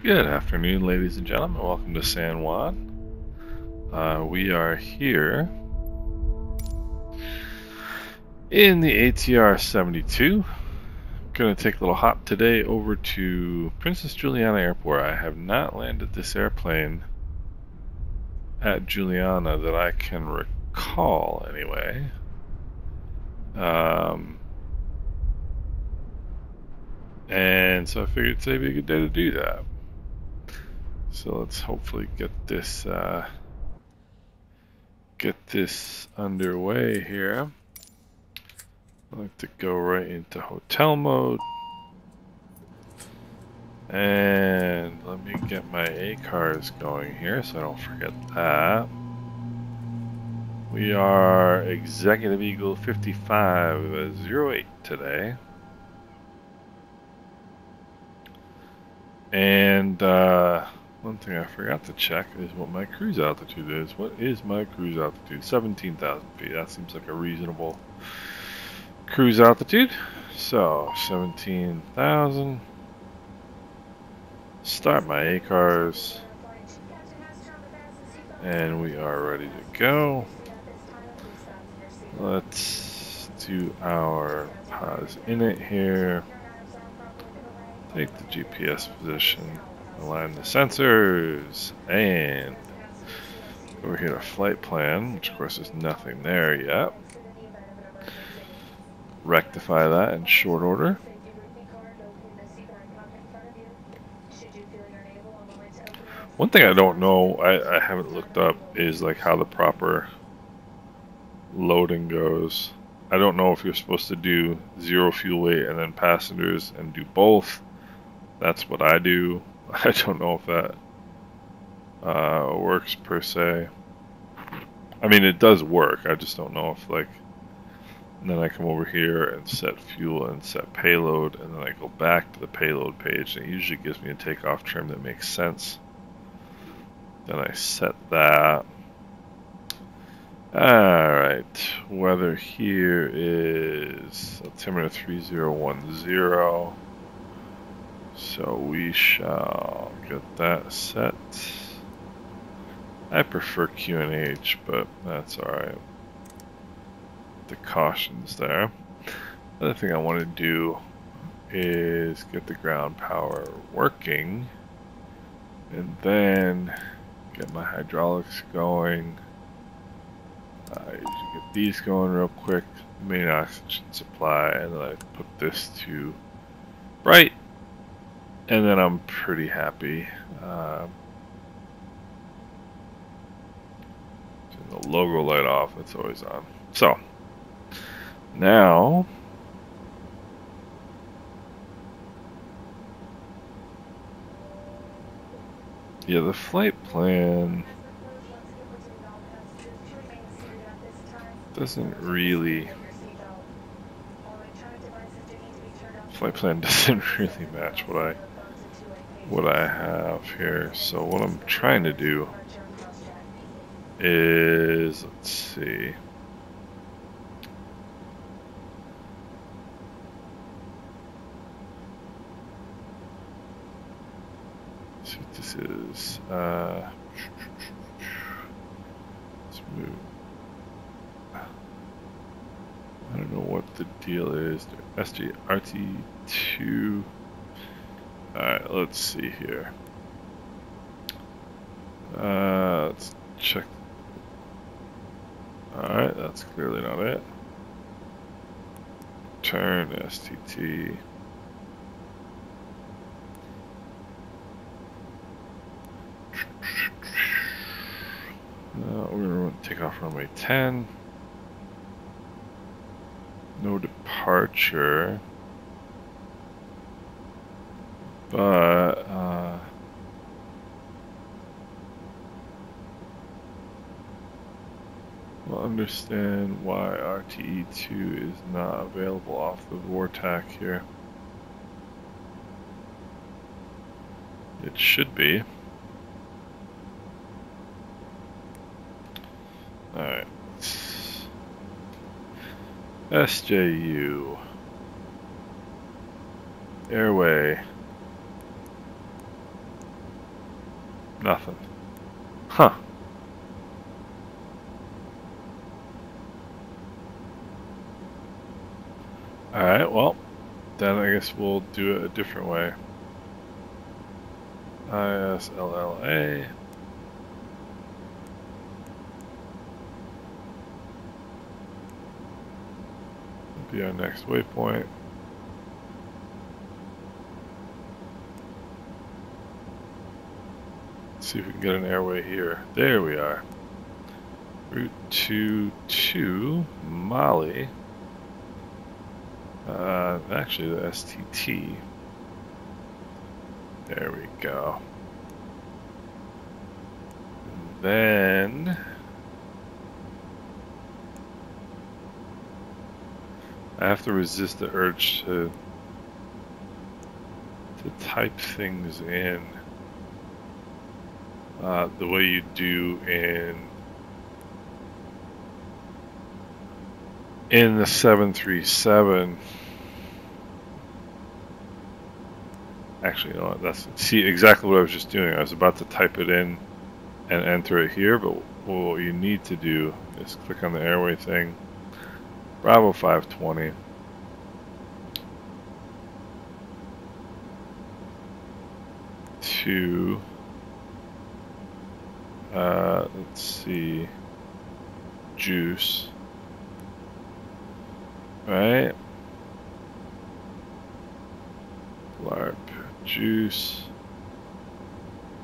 Good afternoon, ladies and gentlemen. Welcome to San Juan. We are here in the ATR 72. Going to take a little hop today over to Princess Juliana Airport. I have not landed this airplane at Juliana that I can recall, anyway. And so I figured today would be a good day to do that. So let's hopefully get this underway here. I like to go right into hotel mode. And let me get my ACARS going here so I don't forget that. We are Executive Eagle 5508 today. And one thing I forgot to check is what my cruise altitude is. What is my cruise altitude? 17,000 feet. That seems like a reasonable cruise altitude. So 17,000. Start my ACARS. And we are ready to go. Let's do our pause init here. Take the GPS position, align the sensors, and over here to flight plan, which of course there's nothing there yet. Rectify that in short order. One thing I don't know, I haven't looked up, is like how the proper loading goes. I don't know if you're supposed to do 0 fuel weight and then passengers and do both. That's what I do. I don't know if that works per se. I mean, it does work. I just don't know if, like, and then I come over here and set fuel and set payload, and then I go back to the payload page, and it usually gives me a takeoff trim that makes sense. Then I set that. Alright, weather here is altimeter 3010. So we shall get that set. I prefer QNH, but that's alright. The cautions there. Other thing I want to do is get the ground power working, and then get my hydraulics going. Usually get these going real quick. Main oxygen supply, and then I put this to bright. And then I'm pretty happy. Turn the logo light off, it's always on. So, now, yeah, the flight plan doesn't really match what I have here. So what I'm trying to do is, let's see. Let's see what this is. Let's move. I don't know what the deal is. SGRT2. Alright, let's see here. Let's check. Alright, that's clearly not it. Turn STT. We're going to take off runway 10. No departure. But, we'll understand why RTE2 is not available off the VORTAC here. It should be. Alright. SJU. Airway. Nothing. Huh. Alright, well, then I guess we'll do it a different way. ISLLA. Be our next waypoint. Let's see if we can get an airway here. There we are. Route 22 Mali. Actually the STT. There we go. And then I have to resist the urge to type things in the way you do in the 737. Actually, you know what, see exactly what I was just doing. I was about to type it in and enter it here, but what you need to do is click on the airway thing. Bravo 520. To let's see, juice. Right. LARP juice.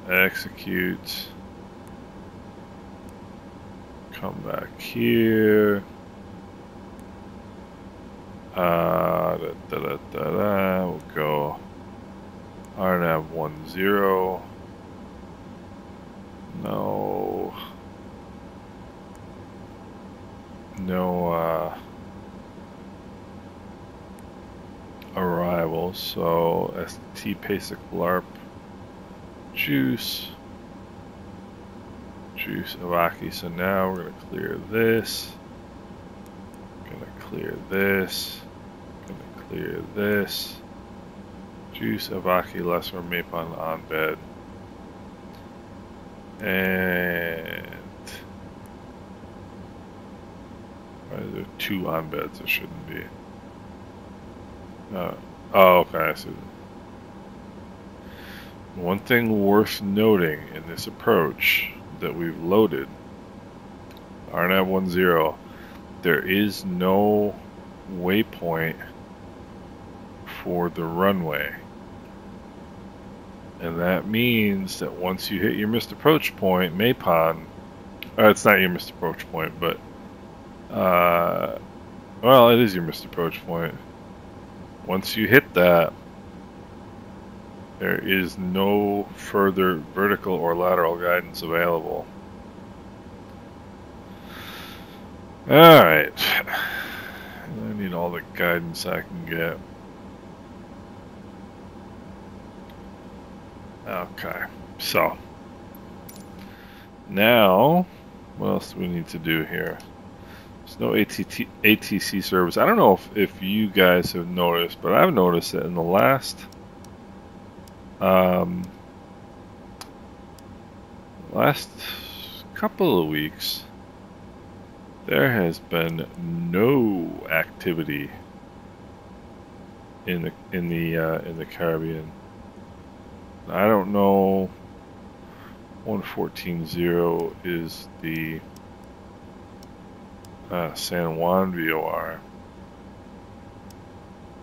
Execute. Come back here. We'll go RNAV 10. No arrivals, so ST basic LARP juice Avaki. So now we're gonna clear this, clear this, juice Avaki lesser Maarten on bed, and why are there 2 on beds? There shouldn't be. Oh, okay, I see. One thing worth noting in this approach that we've loaded, RNAV 10, there is no waypoint for the runway. And that means that once you hit your missed approach point, Maarten, it's not your missed approach point, but, well, it is your missed approach point. Once you hit that, there is no further vertical or lateral guidance available. Alright. I need all the guidance I can get. Okay, so now what else do we need to do here? There's no ATC service. I don't know if you guys have noticed, but I've noticed that in the last couple of weeks there has been no activity in the Caribbean. I don't know. 114.0 is the San Juan VOR.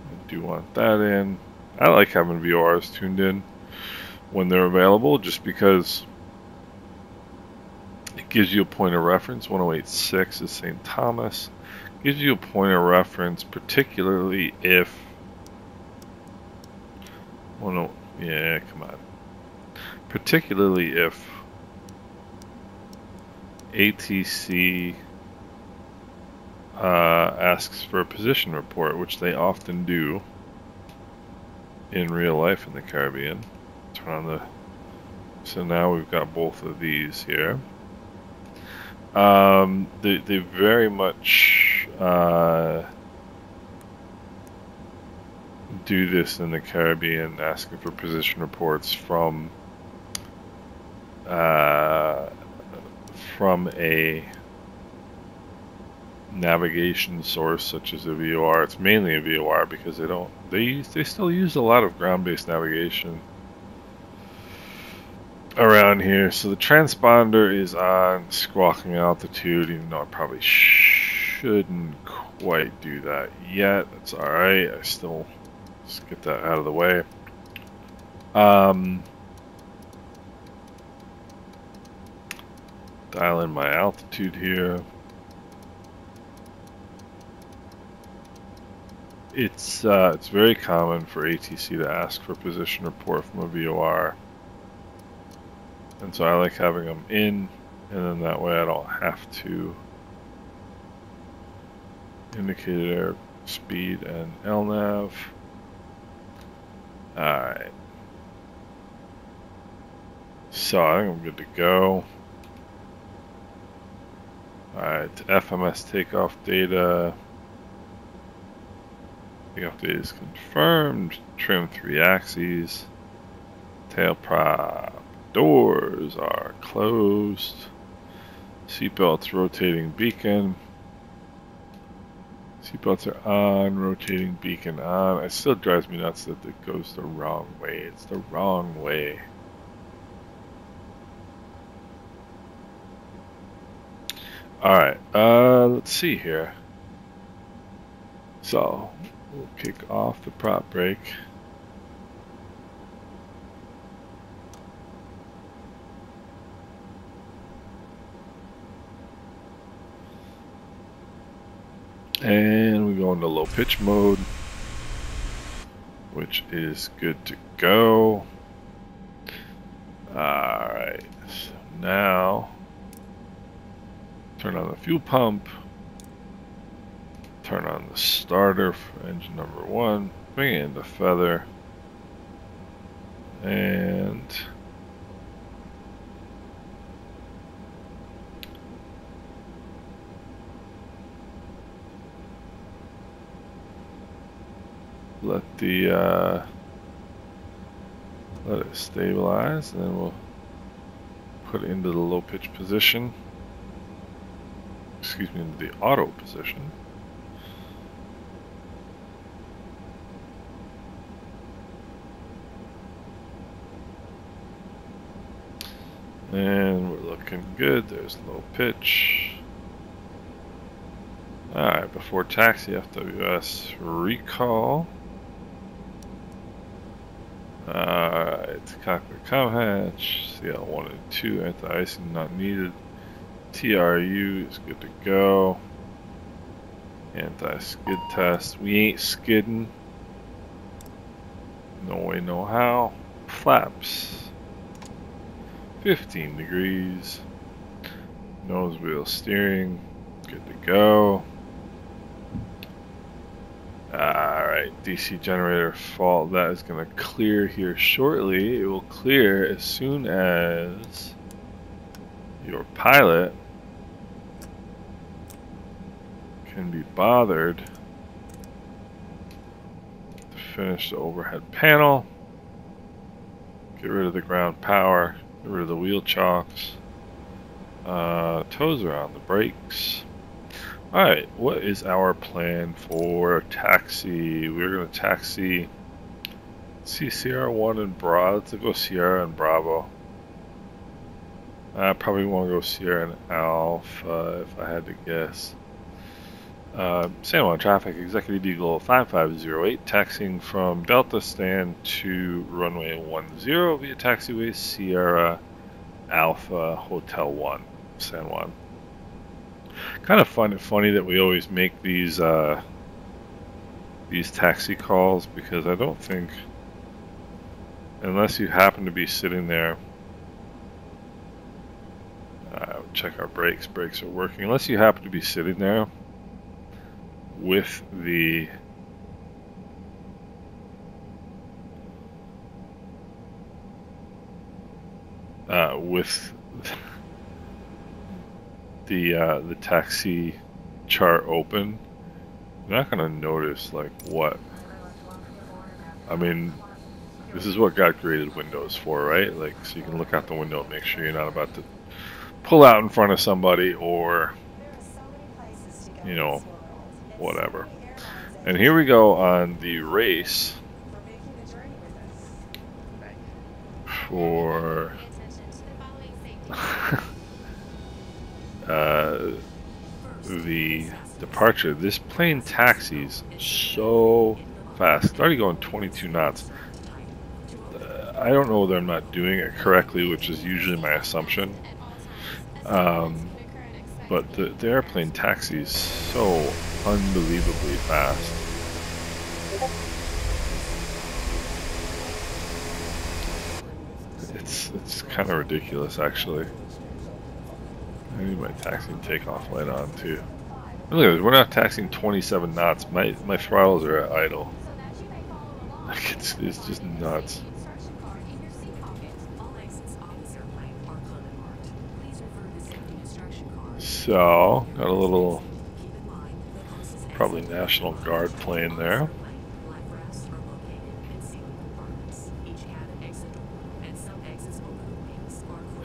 I do want that in. I like having VORs tuned in when they're available, just because it gives you a point of reference. 108.6 is St. Thomas. Gives you a point of reference, particularly if... Well, no, yeah, come on. Particularly if ATC asks for a position report, which they often do in real life in the Caribbean. Turn on the... So now we've got both of these here. They very much do this in the Caribbean, asking for position reports from from a navigation source such as a VOR. It's mainly a VOR because they still use a lot of ground-based navigation around here. So the transponder is on squawking altitude, even though I probably shouldn't quite do that yet. That's alright. I still just get that out of the way. Dial in my altitude here. It's very common for ATC to ask for position report from a VOR, and so I like having them in, and then that way I don't have to indicate air speed and LNAV. Alright, so I think I'm good to go. Alright, FMS takeoff data. Takeoff data is confirmed. Trim 3 axes. Tail prop doors are closed. Seatbelts rotating beacon. Seatbelts are on, rotating beacon on. It still drives me nuts that it goes the wrong way. It's the wrong way. Alright, let's see here. So, we'll kick off the prop brake. And we go into low pitch mode, which is good to go. Alright, so now turn on the fuel pump, turn on the starter for engine number 1, bring in the feather, and let it stabilize, and then we'll put it into the low pitch position. Excuse me, into the auto position. And we're looking good. There's low pitch. Alright, before taxi, FWS recall. Alright, cockpit comm hatch, CL1 and 2, anti-icing not needed. TRU is good to go. Anti-skid test. We ain't skidding. No way, no how. Flaps. 15 degrees. Nose wheel steering. Good to go. Alright, DC generator fault. That is going to clear here shortly. It will clear as soon as your pilot can be bothered to finish the overhead panel, get rid of the ground power, get rid of the wheel chocks, toes around the brakes. Alright, what is our plan for taxi? We're going to taxi CCR1 and Bravo. Let's go Sierra and Bravo. I probably want to go Sierra and Alpha if I had to guess. San Juan traffic, Executive Eagle 5508, taxiing from Delta stand to runway 10 via taxiway Sierra Alpha Hotel 1, San Juan. Kind of funny that we always make these taxi calls, because I don't think, unless you happen to be sitting there, check our brakes. Brakes are working. Unless you happen to be sitting there with the the taxi chart open, you're not gonna notice like what. I mean, This is what God created windows for, right? Like, so you can look out the window and make sure you're not about to pull out in front of somebody or, you know, whatever. And here we go on the race for the departure. This plane taxis so fast. It's already going 22 knots. I don't know whether I'm not doing it correctly, which is usually my assumption. But the airplane taxis so unbelievably fast. It's kind of ridiculous, actually. I need my taxi and takeoff light on too. Look at this, we're not taxiing 27 knots. My throttles are at idle. Like it's just nuts. So got a little probably National Guard plane there.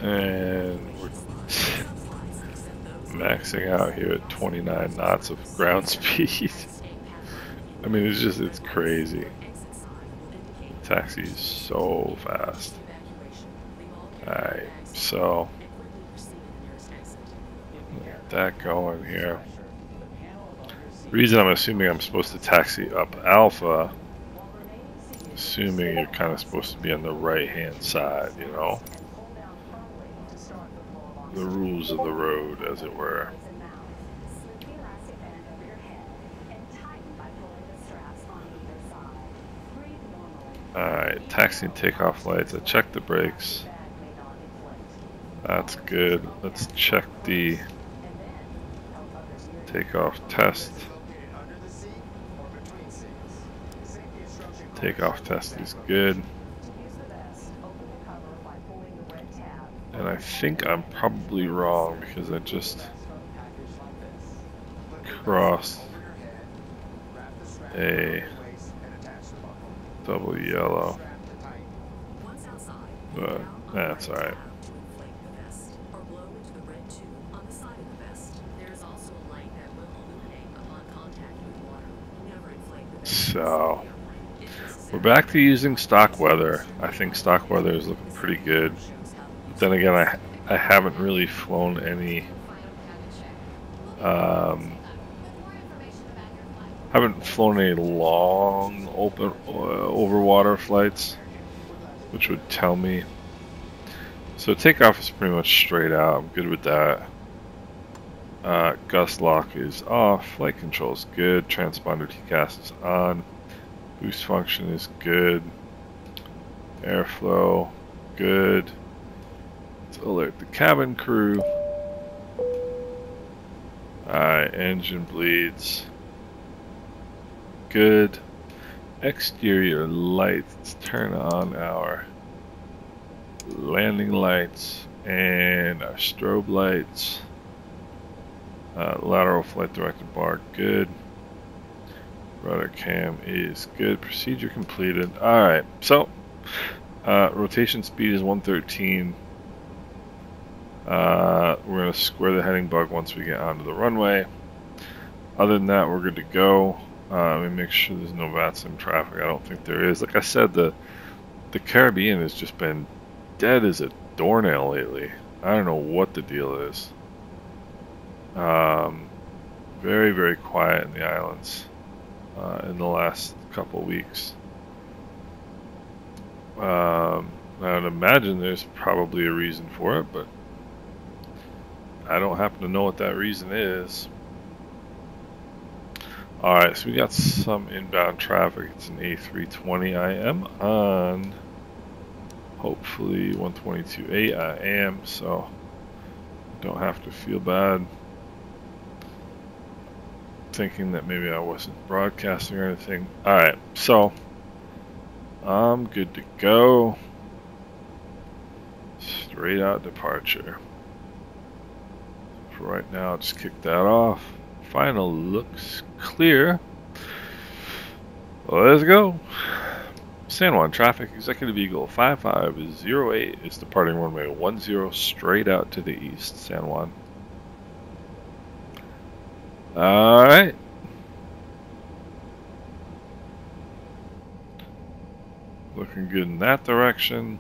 And we're maxing out here at 29 knots of ground speed. I mean, it's crazy. The taxi is so fast. Alright, so get that going here. The reason I'm assuming I'm supposed to taxi up Alpha, assuming you're kind of supposed to be on the right hand side, you know? The rules of the road, as it were. Alright, taxi and takeoff lights. I checked the brakes. That's good. Let's check the takeoff test. Takeoff test is good. And I think I'm probably wrong because I just crossed a double yellow. But that's alright. So we're back to using stock weather. I think stock weather is looking pretty good. Then again, I haven't really flown any long open over water flights, which would tell me. So takeoff is pretty much straight out. I'm good with that. Gust lock is off. Flight control is good. Transponder TCAS is on. Boost function is good. Airflow good. Alert the cabin crew. Alright, engine bleeds. Good. Exterior lights. Let's turn on our landing lights and our strobe lights. Lateral flight director bar, good. Rudder cam is good. Procedure completed. Alright, so rotation speed is 113. We're going to square the heading bug once we get onto the runway. Other than that, we're good to go. Let me make sure there's no VATSIM traffic. I don't think there is. Like I said, the Caribbean has just been dead as a doornail lately. I don't know what the deal is. Very, very quiet in the islands in the last couple weeks. I would imagine there's probably a reason for it, but I don't happen to know what that reason is. Alright, so we got some inbound traffic. It's an A320. I am on hopefully 122.8. I am, so I don't have to feel bad thinking that maybe I wasn't broadcasting or anything. Alright, so I'm good to go. Straight out departure. For right now, I'll just kick that off. Final looks clear. Let's go. San Juan traffic, Executive Eagle 5508 is departing runway 10 straight out to the east, San Juan. Alright. Looking good in that direction.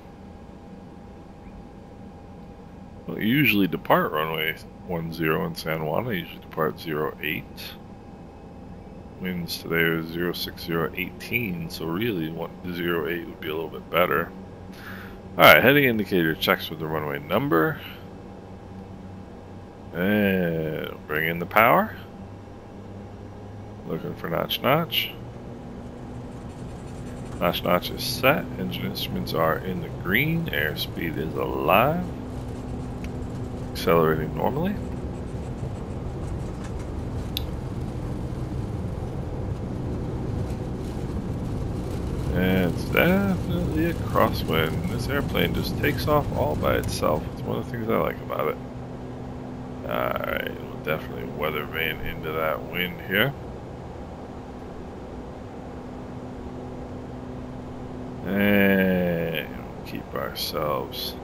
Well, I usually depart runway 10 in San Juan. I usually depart 08. Winds today are 06018, so really 08 would be a little bit better. Alright, heading indicator checks with the runway number. And bring in the power. Looking for notch notch. Notch notch is set. Engine instruments are in the green. Airspeed is alive. Accelerating normally. And it's definitely a crosswind. This airplane just takes off all by itself. It's one of the things I like about it. Alright, we'll definitely weather vane into that wind here. And we'll keep ourselves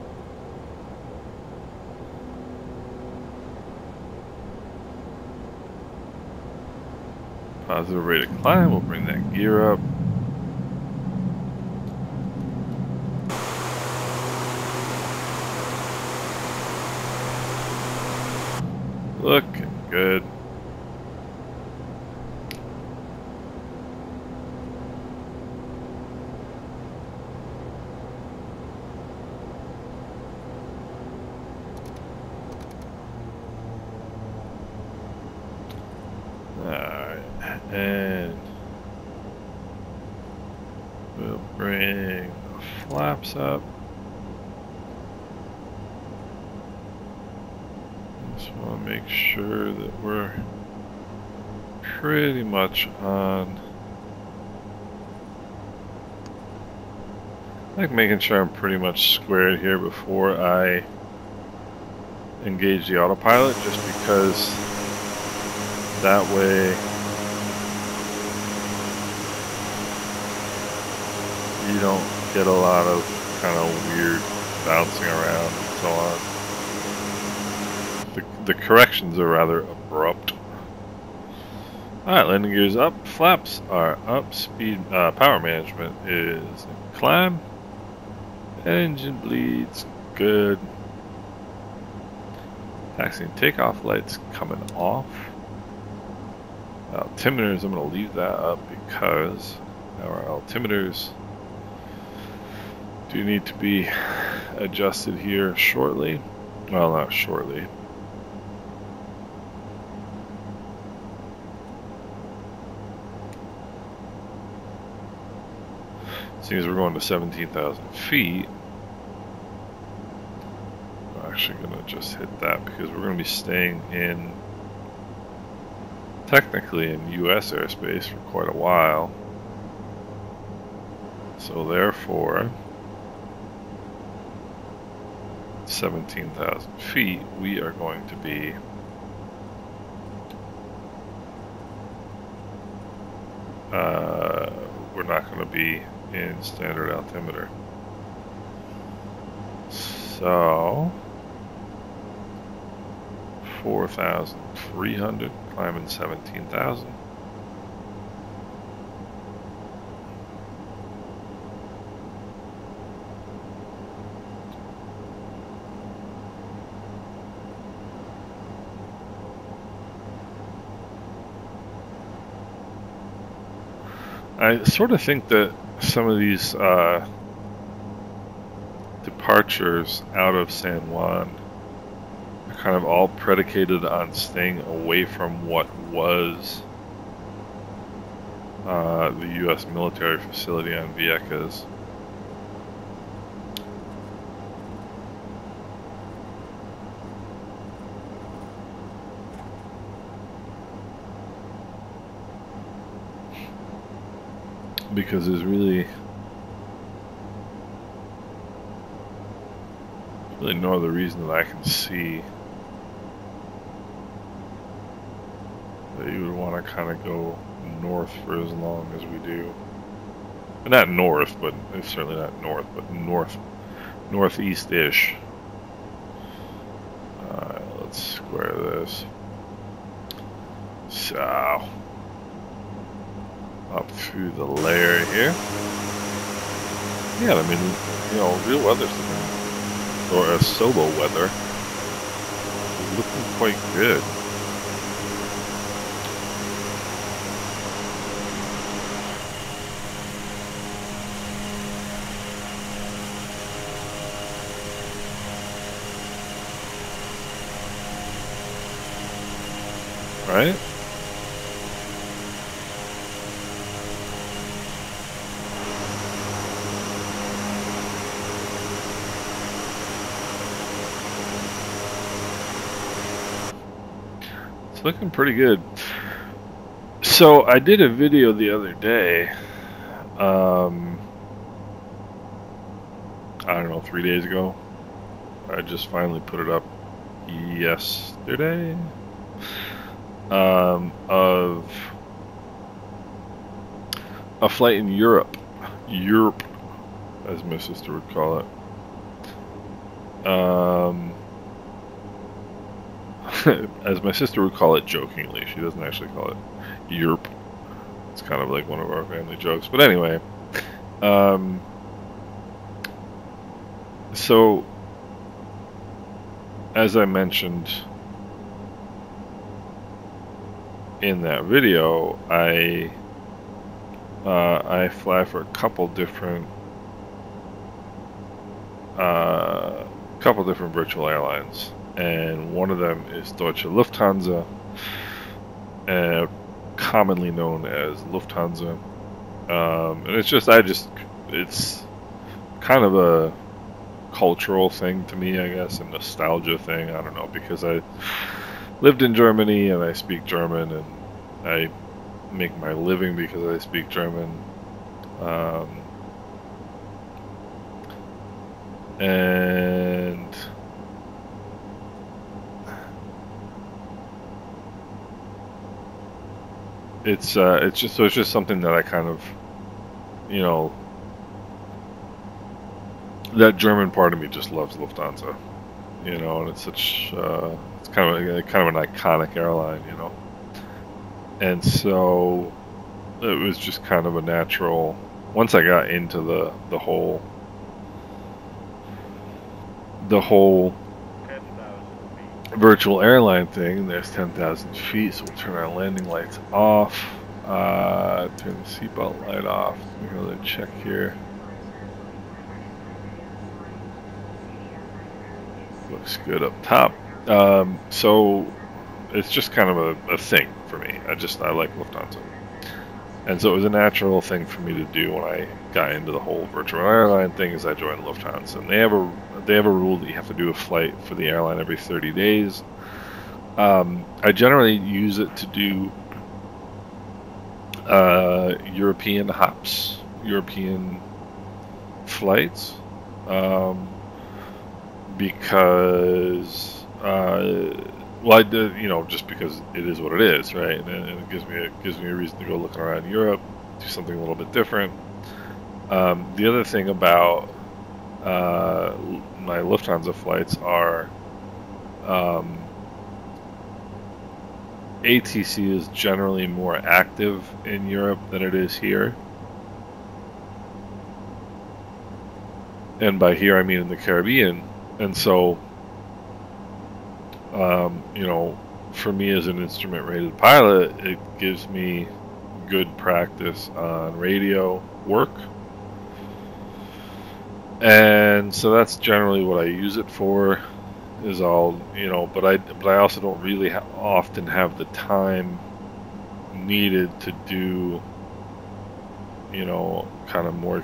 positive rate of climb. We'll bring that gear up. Looking good. Alright, and we'll bring the flaps up. Just want to make sure that we're pretty much on. I like making sure I'm pretty much squared here before I engage the autopilot, just because that way you don't get a lot of kind of weird bouncing around and so on. The corrections are rather abrupt. Alright, landing gears up, flaps are up, speed, power management is in climb, engine bleeds good, taxi and takeoff lights coming off. Altimeters, I'm going to leave that up because our altimeters do need to be adjusted here shortly. Well, not shortly. Seeing as we're going to 17,000 feet, I'm actually going to just hit that because we're going to be staying in, technically in US airspace for quite a while. So therefore, 17,000 feet, we are going to be we're not going to be in standard altimeter. So 4,300, climbing 17,000. I sort of think that some of these departures out of San Juan are kind of all predicated on staying away from what was the U.S. military facility on Vieques. Because there's really no other reason that I can see that you would want to kind of go north for as long as we do. Not north, but it's certainly not north, but northeast-ish. Let's square this. So, up through the layer here. Yeah, I mean, you know, real weather's looking, or a solo weather, is looking quite good. Right? It's looking pretty good. So I did a video the other day, I don't know, 3 days ago. I just finally put it up yesterday. Of a flight in Europe, as my sister would call it. As my sister would call it jokingly, she doesn't actually call it Europe. It's kind of like one of our family jokes, but anyway. So, as I mentioned in that video, I fly for a couple different virtual airlines, and one of them is Deutsche Lufthansa, commonly known as Lufthansa. And it's kind of a cultural thing to me, I guess, a nostalgia thing. I don't know, because I lived in Germany and I speak German, and I make my living because I speak German. And it's just something that I kind of, you know, that German part of me just loves Lufthansa, you know, and it's such it's kind of an iconic airline, you know, and so it was just kind of a natural. Once I got into the whole virtual airline thing, there's 10,000 feet, so we'll turn our landing lights off, turn the seatbelt light off. Let me go and check here. Looks good up top. So it's just kind of a thing for me. I like Lufthansa, and so it was a natural thing for me to do when I got into the whole virtual airline thing. Is I joined Lufthansa, and they have a rule that you have to do a flight for the airline every 30 days. I generally use it to do European hops, European flights. Because well, I did, you know, just because it is what it is, right? And it gives me a reason to go looking around Europe, do something a little bit different. The other thing about my Lufthansa flights are ATC is generally more active in Europe than it is here. And by here I mean in the Caribbean. And so, you know, for me as an instrument-rated pilot, it gives me good practice on radio work. And so that's generally what I use it for, is all, you know, but I also don't really often have the time needed to do, you know, kind of more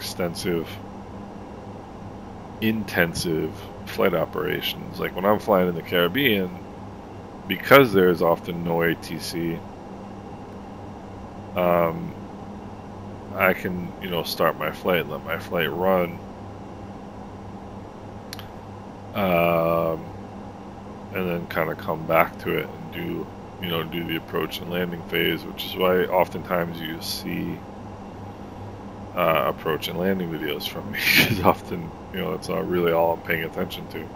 intensive flight operations. Like when I'm flying in the Caribbean, because there's often no ATC, I can, you know, start my flight and let my flight run, and then kind of come back to it and do the approach and landing phase, which is why oftentimes you see approach and landing videos from me, because often, you know, that's not really all I'm paying attention to.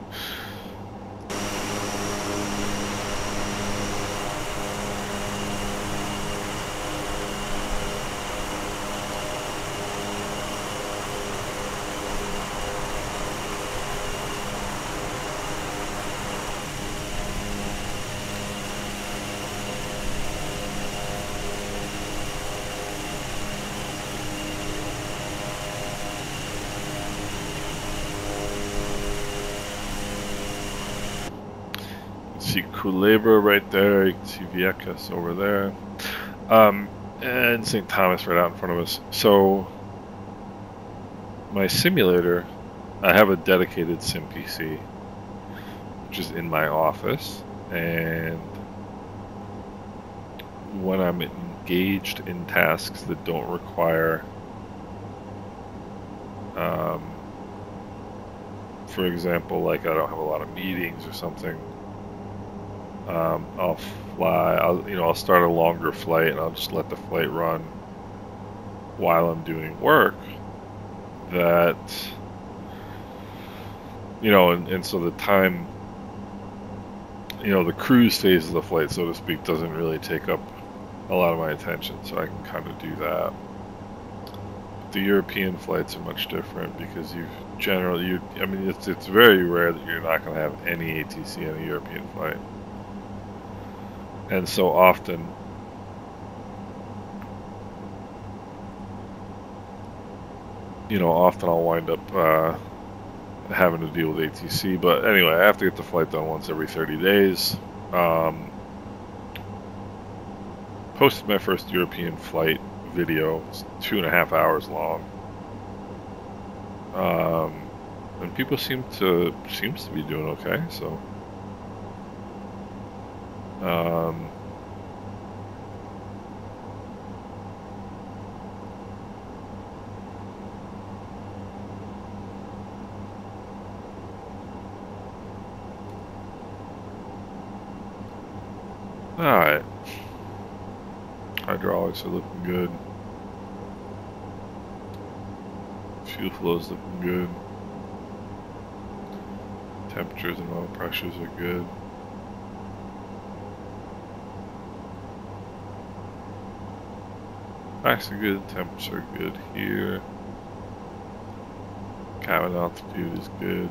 See Culebra right there, you can see Vieques over there, and St. Thomas right out in front of us. So my simulator, I have a dedicated sim PC, which is in my office, and when I'm engaged in tasks that don't require, for example, like I don't have a lot of meetings or something, I'll fly. I'll start a longer flight, and I'll just let the flight run while I'm doing work. That, and so the time, the cruise phase of the flight, so to speak, doesn't really take up a lot of my attention, so I can kind of do that. The European flights are much different because it's very rare that you're not going to have any ATC on a European flight. And so often, I'll wind up having to deal with ATC. But anyway, I have to get the flight done once every 30 days. Posted my first European flight video. It's 2.5 hours long. And people seems to be doing okay, so. Alright. Hydraulics are looking good. Fuel flow's looking good. Temperatures and oil pressures are good. Actually good, temps are good here. Cabin altitude is good.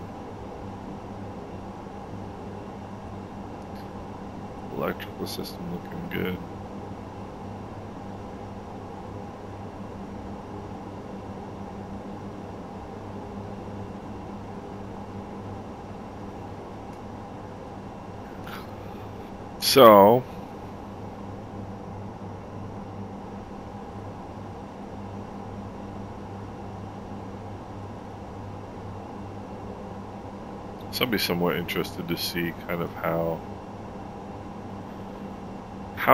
Electrical system looking good. So I'd be somewhat interested to see kind of how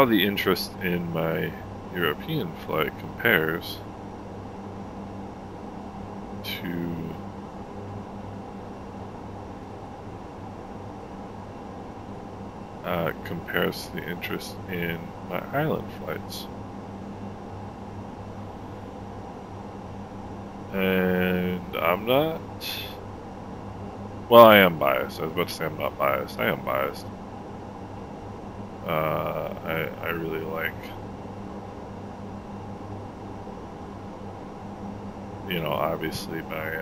the interest in my European flight compares to the interest in my island flights. And I'm not. Well, I am biased. I was about to say I'm not biased. I am biased. I really like, obviously my,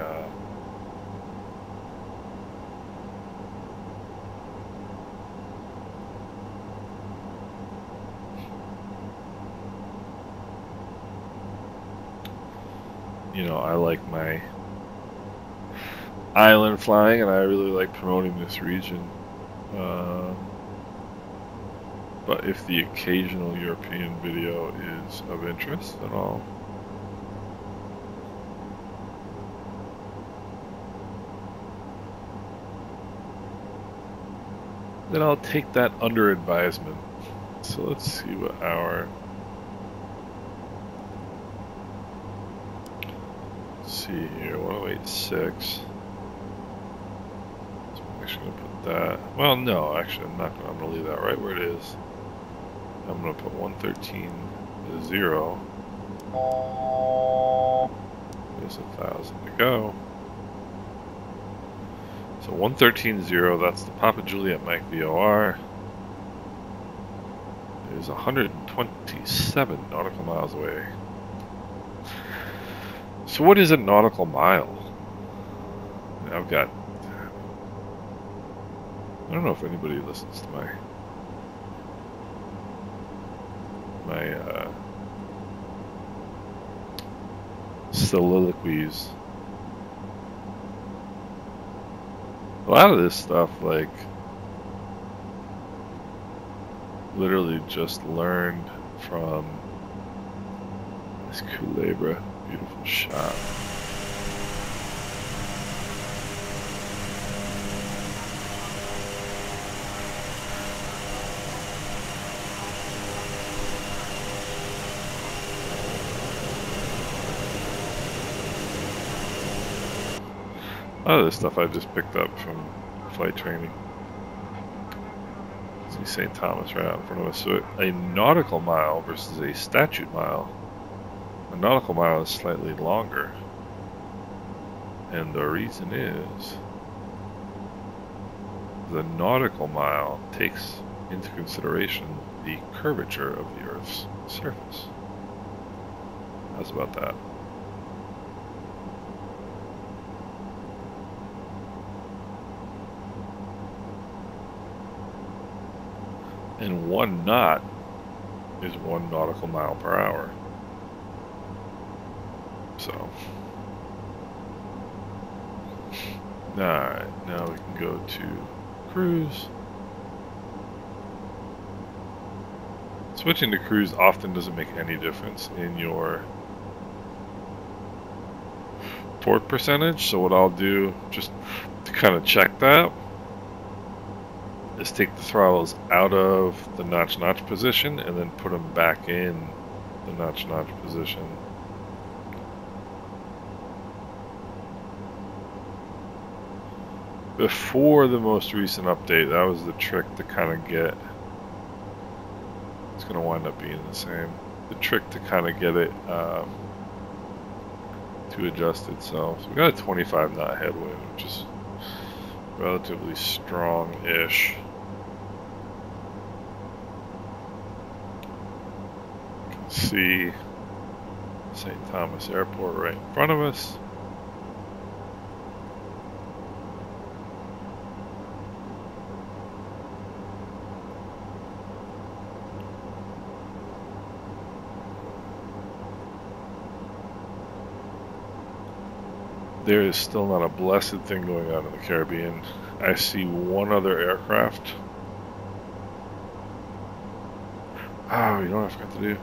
I like my island flying, and I really like promoting this region. But if the occasional European video is of interest at all, then I'll take that under advisement. So let's see what our... Let's see here, 1086. So I'm actually going to put that... Well, no, actually I'm not going to. I'm going to leave that right where it is. I'm going to put 113.0. There's 1,000 to go. So 113.0, that's the Papa Juliet Mike VOR. It is 127 nautical miles away. So what is a nautical mile? I've got... I don't know if anybody listens to my soliloquies. A lot of this stuff, like, literally just learned from this Culebra. Beautiful shot. A lot of this stuff I just picked up from flight training. See St. Thomas right out in front of us. So a nautical mile versus a statute mile. A nautical mile is slightly longer. And the reason is the nautical mile takes into consideration the curvature of the Earth's surface. How's about that? And 1 knot is 1 nautical mile per hour. So, alright, now we can go to cruise. Switching to cruise often doesn't make any difference in your port percentage. So what I'll do, just to kind of check that, is take the throttles out of the notch-notch position and then put them back in the notch-notch position. Before the most recent update, that was the trick to kind of get... It's going to wind up being the same. The trick to kind of get it to adjust itself. So we got a 25 knot headwind, which is relatively strong-ish. You can see St. Thomas Airport right in front of us. There is still not a blessed thing going on in the Caribbean. I see one other aircraft. Oh, you know what I forgot to do?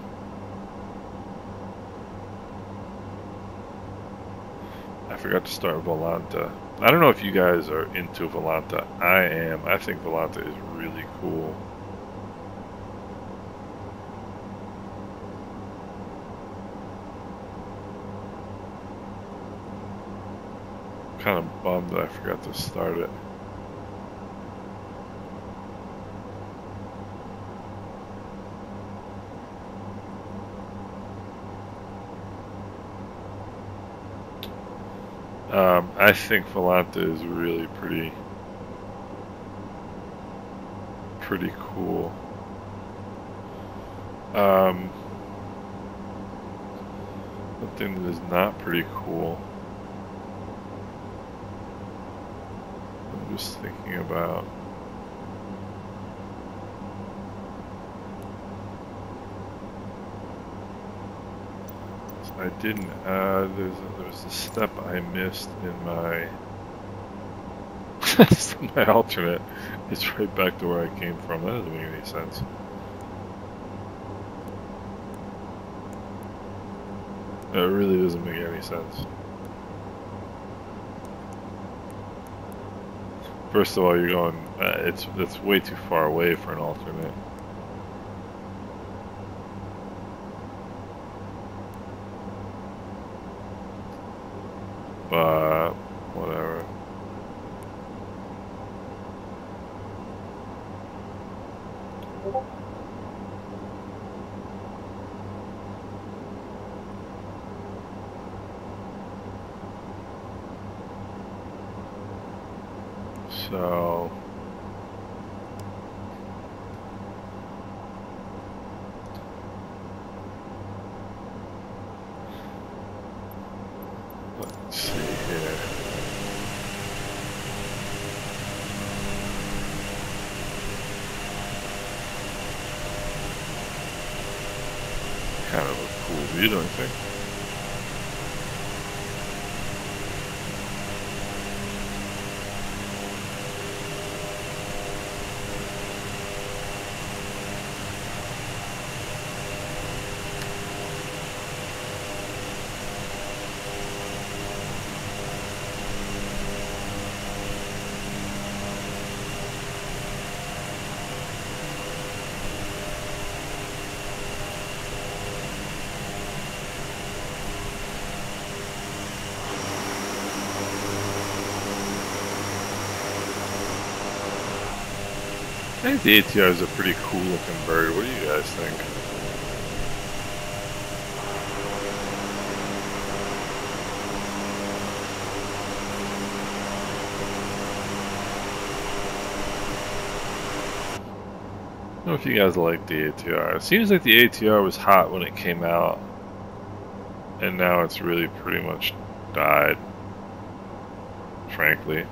I forgot to start Volanta. I don't know if you guys are into Volanta. I am. I think Volanta is really cool. Kind of bummed that I forgot to start it. I think Volanta is really pretty cool. One thing that is not pretty cool, I'm just thinking about, I didn't add, there's a step I missed in my my alternate. It's right back to where I came from. That doesn't make any sense. It really doesn't make any sense. First of all, you're going, it's way too far away for an alternate. But whatever. So let's see here. Kind of a cool view, don't you think? I think the ATR is a pretty cool looking bird. What do you guys think? I don't know if you guys like the ATR. It seems like the ATR was hot when it came out, and now it's really pretty much died, frankly.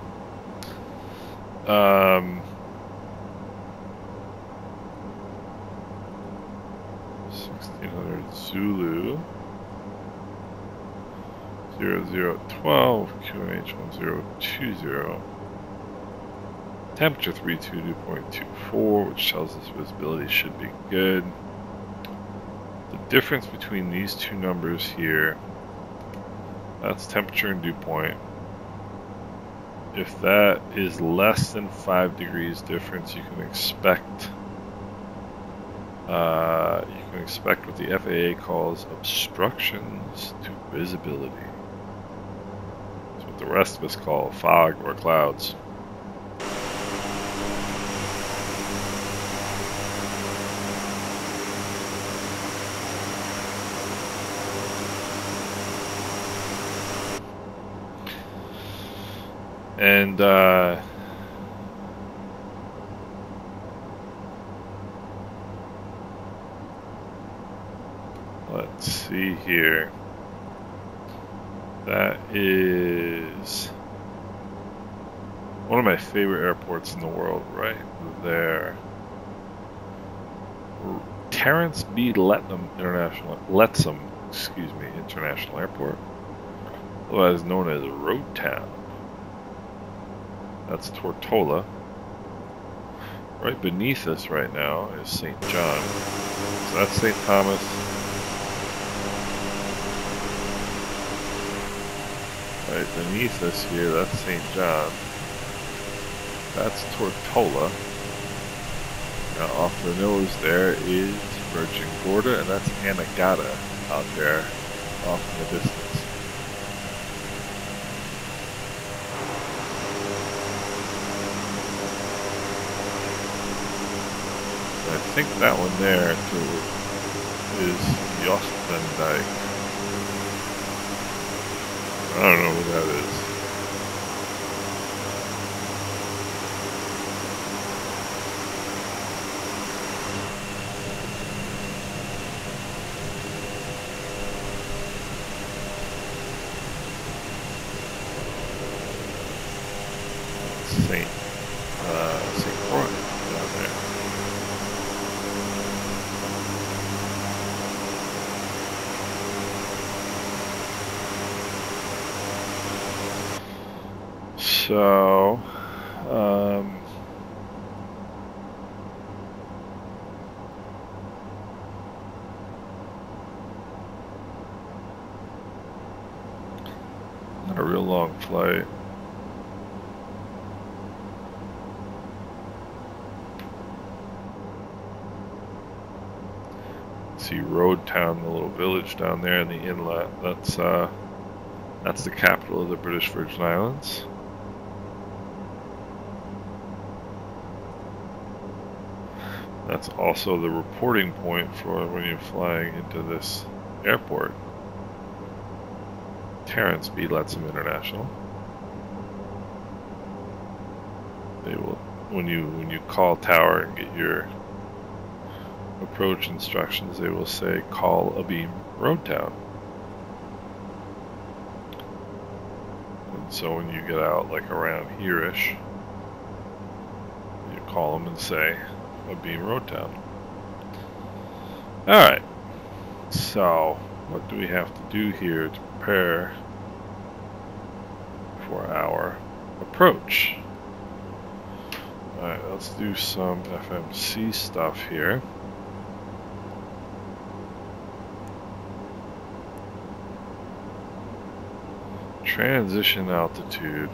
1600 Zulu 0012 QNH 1020. Temperature 322.24, which tells us visibility should be good. The difference between these two numbers here, that's temperature and dew point. If that is less than 5 degrees difference, you can expect what the FAA calls obstructions to visibility. That's what the rest of us call fog or clouds. And let's see here. That is one of my favorite airports in the world, right there. Terrence B. Lettsam International Airport, otherwise known as Road Town. That's Tortola. Right beneath us right now is St. John. So that's St. Thomas. Right beneath us here, that's St. John. That's Tortola. Now off the nose there is Virgin Gorda, and that's Anegada out there off in the distance. I think that one there is Jostendijk. I don't know what that is. St. Croix down there. So, not a real long flight. See Road Town, the little village down there in the inlet. That's the capital of the British Virgin Islands. That's also the reporting point for when you're flying into this airport. Terrence B. Lettsam International. They will, when you call tower and get your approach instructions, they will say call a beam road town. And so when you get out like around here-ish, you call them and say a beam road town. Alright, so what do we have to do here to prepare for our approach? Alright, let's do some FMC stuff here. Transition altitude.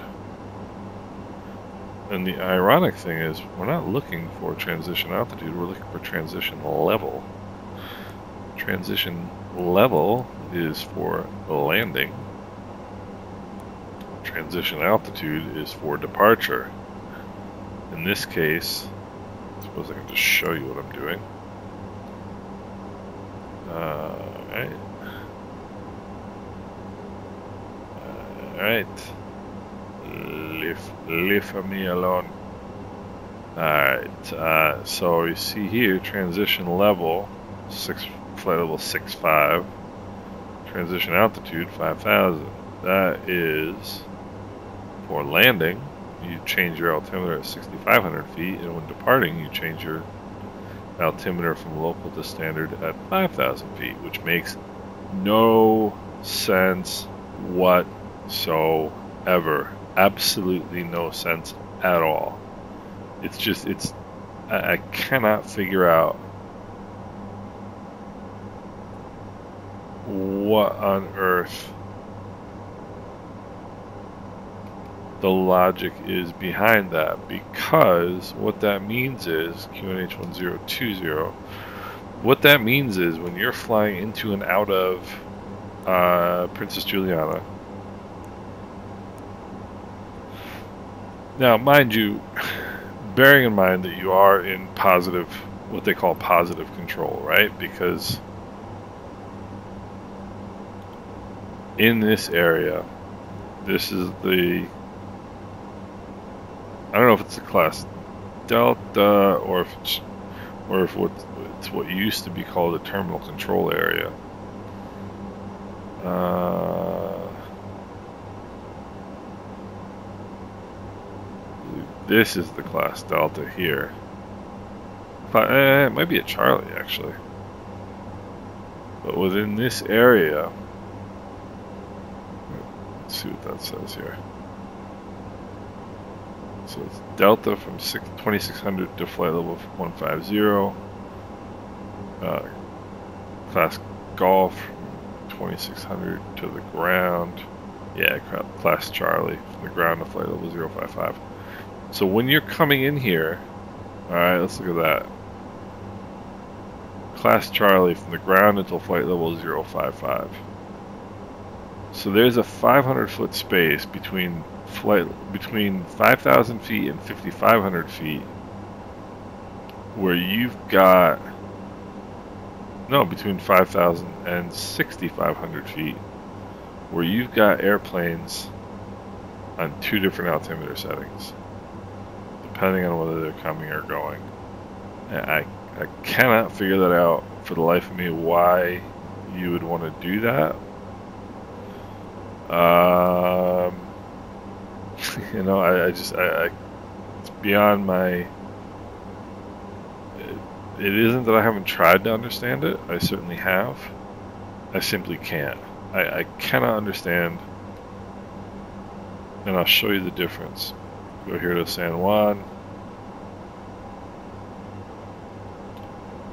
And the ironic thing is, we're not looking for transition altitude, we're looking for transition level. Transition level is for landing. Transition altitude is for departure. In this case, I suppose I can just show you what I'm doing. Alright. Leave me alone. Alright, so you see here, transition level, flight level 6.5. Transition altitude, 5,000. That is for landing. You change your altimeter at 6,500 feet, and when departing, you change your altimeter from local to standard at 5,000 feet, which makes no sense whatsoever. Absolutely no sense at all. It's just, I cannot figure out what on earth the logic is behind that, because what that means is QNH1020, what that means is when you're flying into and out of Princess Juliana, now mind you, bearing in mind that you are in positive, what they call positive control, right? Because in this area, this is the, I don't know if it's the class Delta or if it's what used to be called a terminal control area. This is the class Delta here. It might be a Charlie actually. But within this area, let's see what that says here. So it's Delta from 2600 to flight level 150. Class Golf from 2600 to the ground. Yeah, class Charlie from the ground to flight level 055. So when you're coming in here, alright, let's look at that. Class Charlie from the ground until flight level 055. So there's a 500 foot space between 5,000 feet and 5,500 feet where you've got, no, between 5,000 and 6,500 feet where you've got airplanes on two different altimeter settings depending on whether they're coming or going. And I cannot figure that out for the life of me, why you would want to do that. You know, it's beyond my, it isn't that I haven't tried to understand it. I certainly have. I simply can't. I cannot understand, and I'll show you the difference. Go here to San Juan.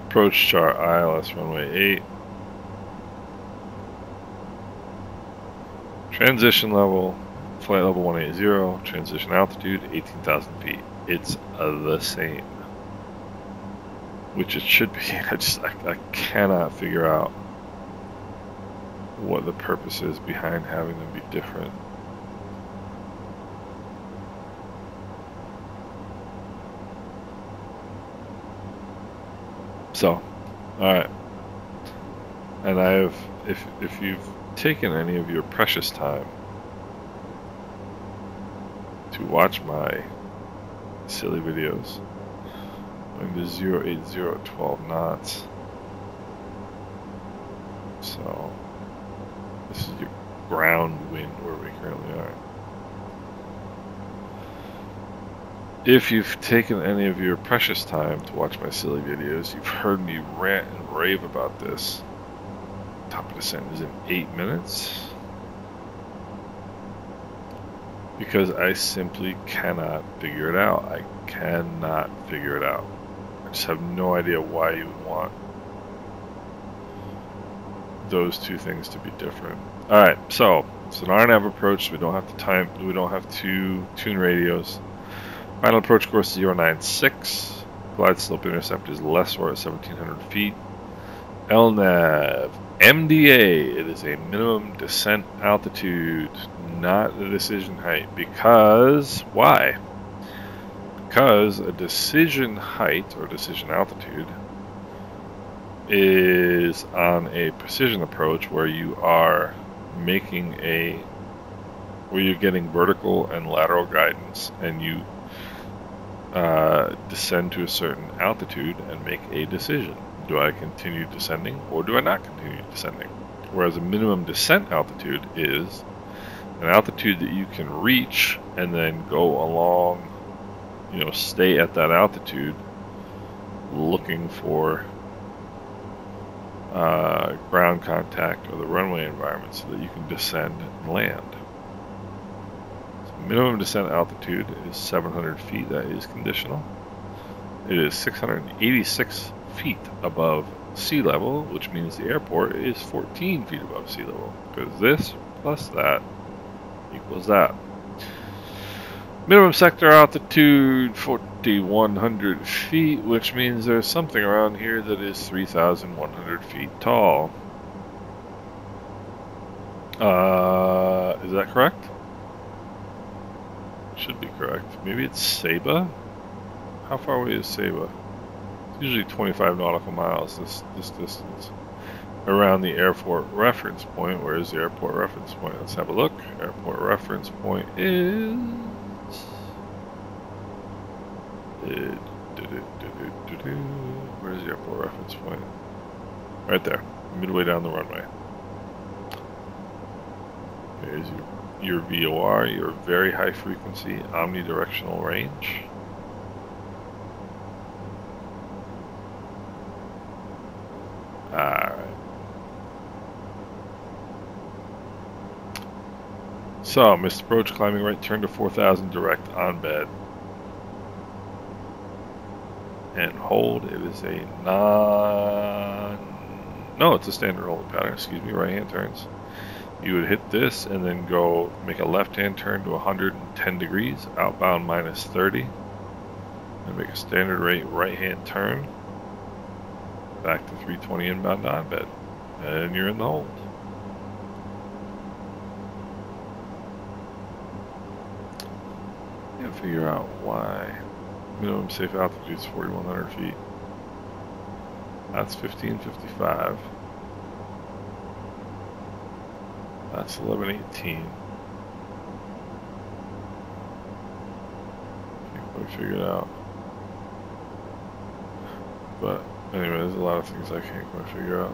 Approach chart ILS runway 8. Transition level, flight level 180. Transition altitude, 18,000 feet. It's the same. Which it should be. I cannot figure out what the purpose is behind having them be different. So, alright. And I have, if you've taken any of your precious time to watch my silly videos. Going to 080 at 12 knots. So this is your ground wind where we currently are. If you've taken any of your precious time to watch my silly videos, you've heard me rant and rave about this. Top of descent is in 8 minutes. Because I simply cannot figure it out. I cannot figure it out. I just have no idea why you would want those two things to be different. Alright, so it's an RNAV approach. We don't have to tune radios. Final approach course 096. Glide slope intercept is lesser at 1700 feet. LNAV MDA. It is a minimum descent altitude, not a decision height. Because why? Because a decision height or decision altitude is on a precision approach where you are making where you're getting vertical and lateral guidance, and you descend to a certain altitude and make a decision. Do I continue descending or do I not continue descending? Whereas a minimum descent altitude is an altitude that you can reach and then go along, stay at that altitude looking for ground contact or the runway environment so that you can descend and land. Minimum descent altitude is 700 feet. That is conditional. It is 686 feet above sea level, which means the airport is 14 feet above sea level, because this plus that equals that. Minimum sector altitude 4,100 feet, which means there's something around here that is 3,100 feet tall. Is that correct? Should be correct. Maybe it's Saba? How far away is Saba? It's usually 25 nautical miles, this distance. Around the airport reference point. Where is the airport reference point? Let's have a look. Airport reference point is... Where's the airport reference point? Right there. Midway down the runway. There's your VOR, your very high frequency omnidirectional range. Alright. So, missed approach, climbing right turn to 4,000 direct on bed. And hold, it is a no, it's a standard holding pattern, excuse me, right hand turns. You would hit this and then go make a left-hand turn to 110 degrees, outbound minus 30, and make a standard rate right-hand turn back to 320 inbound on bed, and you're in the hold. Can't figure out why. Minimum safe altitude is 4,100 feet. That's 1555. That's 1118. Can't quite figure it out. But anyway, there's a lot of things I can't quite figure out.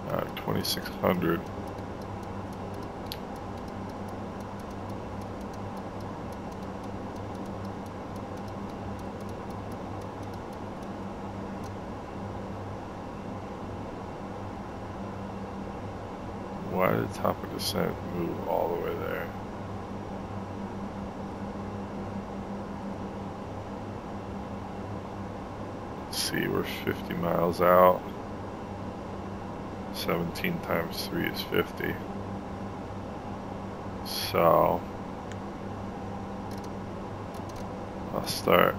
Alright, 2600. Why did top of descent move all the way there? Let's see, we're 50 miles out. 17 times 3 is 50. So I'll start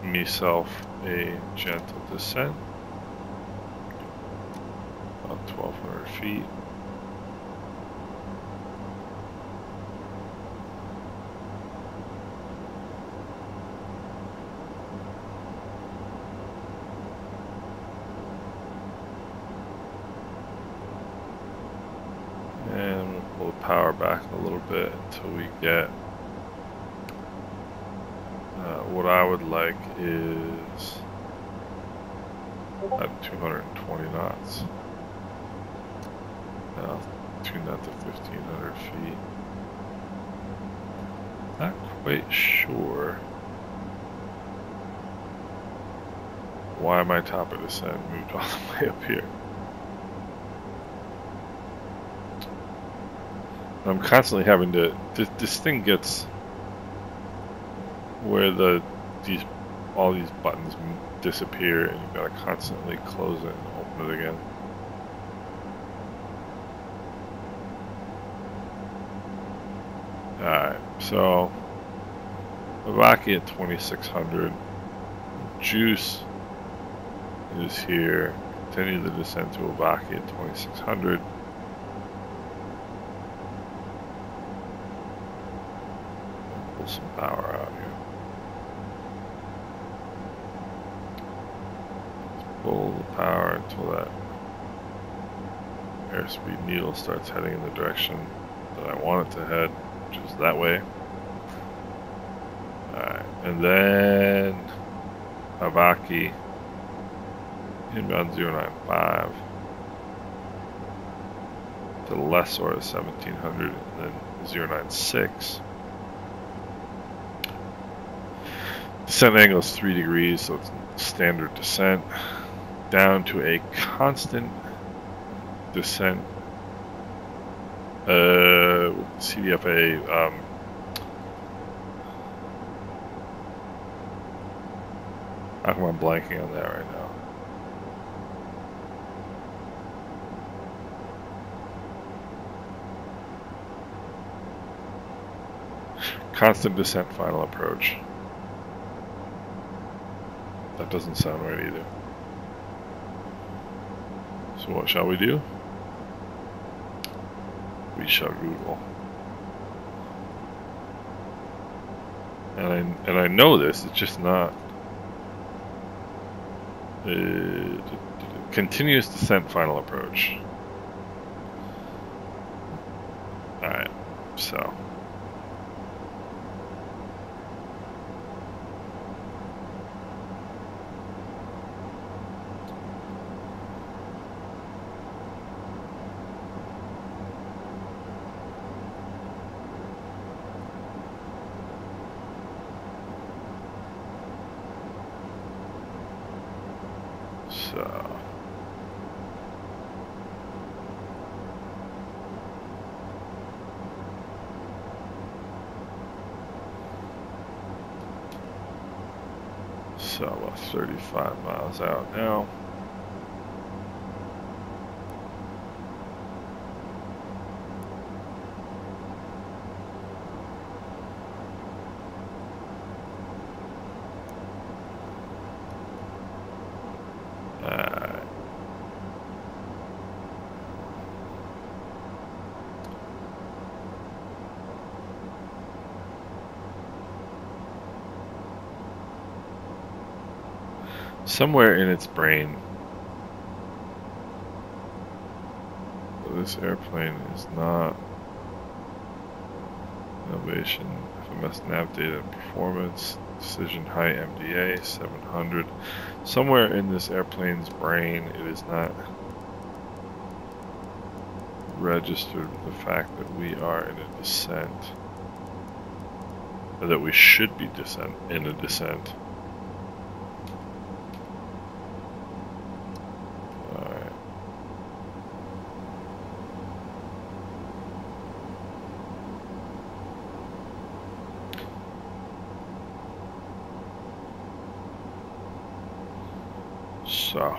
myself a gentle descent. About 1,200 feet. power back a little bit until we get what I would like is at 220 knots. Now tune that to 1,500 feet. Not quite sure why my top of descent moved all the way up here. I'm constantly having to. This thing gets where all these buttons disappear, and you've got to constantly close it and open it again. Alright, so Avaki at 2,600. Juice is here. Continue the descent to Avaki at 2,600. Pull some power out here. Let's pull the power until that airspeed needle starts heading in the direction that I want it to head, which is that way. Alright, and then Avaki inbound 095 to the lessor is 1,700, and then 096. Descent angle is 3 degrees, so it's standard descent. Down to a constant descent. CDFA. How come I'm blanking on that right now? Constant descent final approach. That doesn't sound right either. So what shall we do? We shall Google. And I know this, it's just not. Continuous descent final approach. Alright, so. So about 35 miles out now. Somewhere in its brain, this airplane is not innovation, FMS nav data and performance, decision high MDA 700. Somewhere in this airplane's brain, it is not registered with the fact that we are in a descent, or that we should be in a descent. So,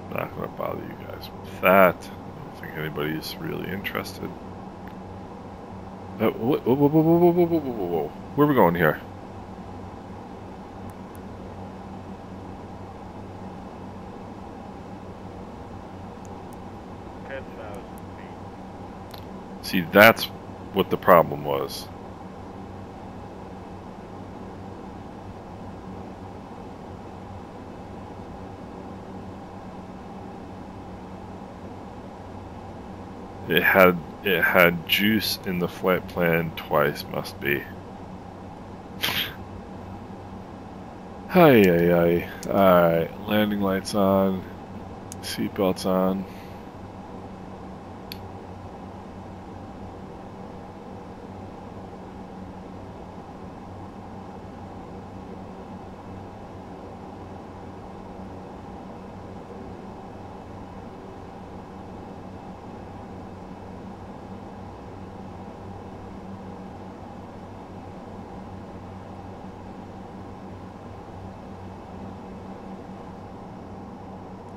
not going to bother you guys with that. I don't think anybody's really interested. Whoa, whoa, whoa, whoa, whoa, whoa, whoa, whoa, whoa, whoa. Where are we going here? See, that's what the problem was. It had juice in the flight plan twice, must be. Hi, hi, hi. Alright, landing lights on, seatbelts on.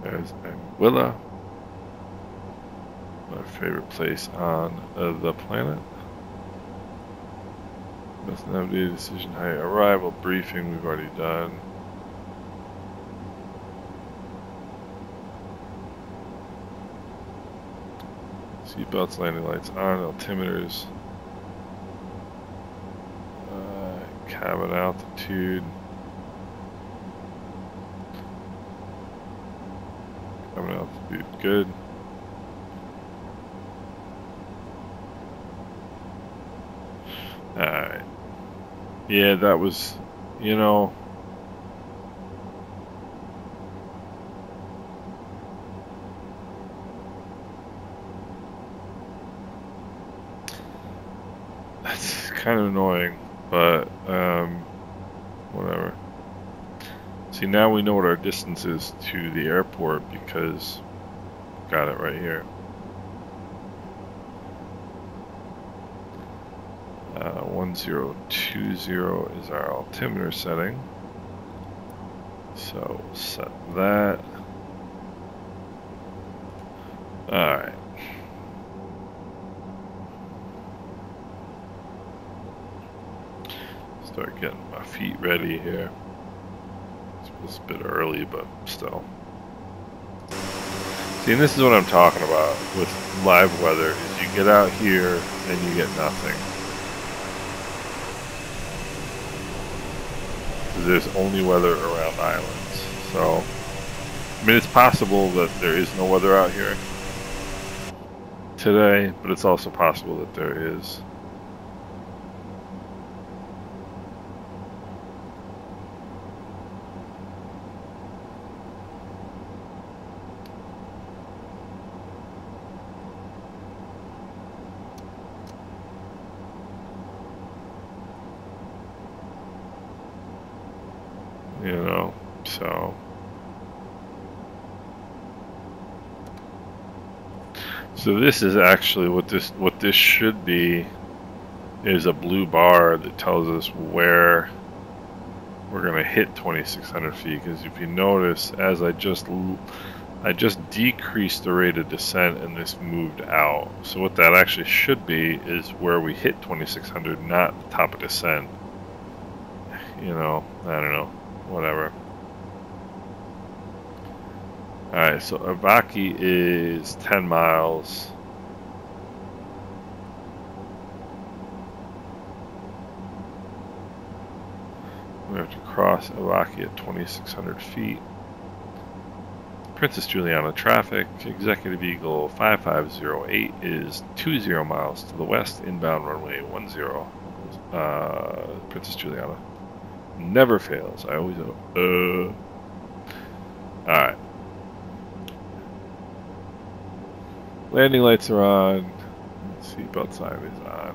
There's Anguilla, my favorite place on the planet. Must navigate a decision height. Arrival briefing we've already done. Seatbelts, landing lights on, altimeters, cabin altitude. Cabin altitude, good. Alright. Yeah, that was, you know, that's kind of annoying, but whatever. See, now we know what our distance is to the airport because got it right here. 1020 is our altimeter setting. So we'll set that. Alright. Start getting my feet ready here. It's a bit early, but still. See, and this is what I'm talking about with live weather, is you get out here and you get nothing. There's only weather around islands. So, I mean, it's possible that there is no weather out here today, but it's also possible that there is. You know, so this is actually what this should be, is a blue bar that tells us where we're gonna hit 2,600 feet. Because if you notice, as I just decreased the rate of descent and this moved out. So what that actually should be is where we hit 2,600, not the top of descent. You know, I don't know. Whatever. Alright, so Avaki is 10 miles. We have to cross Avaki at 2,600 feet. Princess Juliana traffic, Executive Eagle 5508 is 20 miles to the west, inbound runway 10. Princess Juliana. Never fails. I always know. Alright. Landing lights are on. Seatbelt sign is on.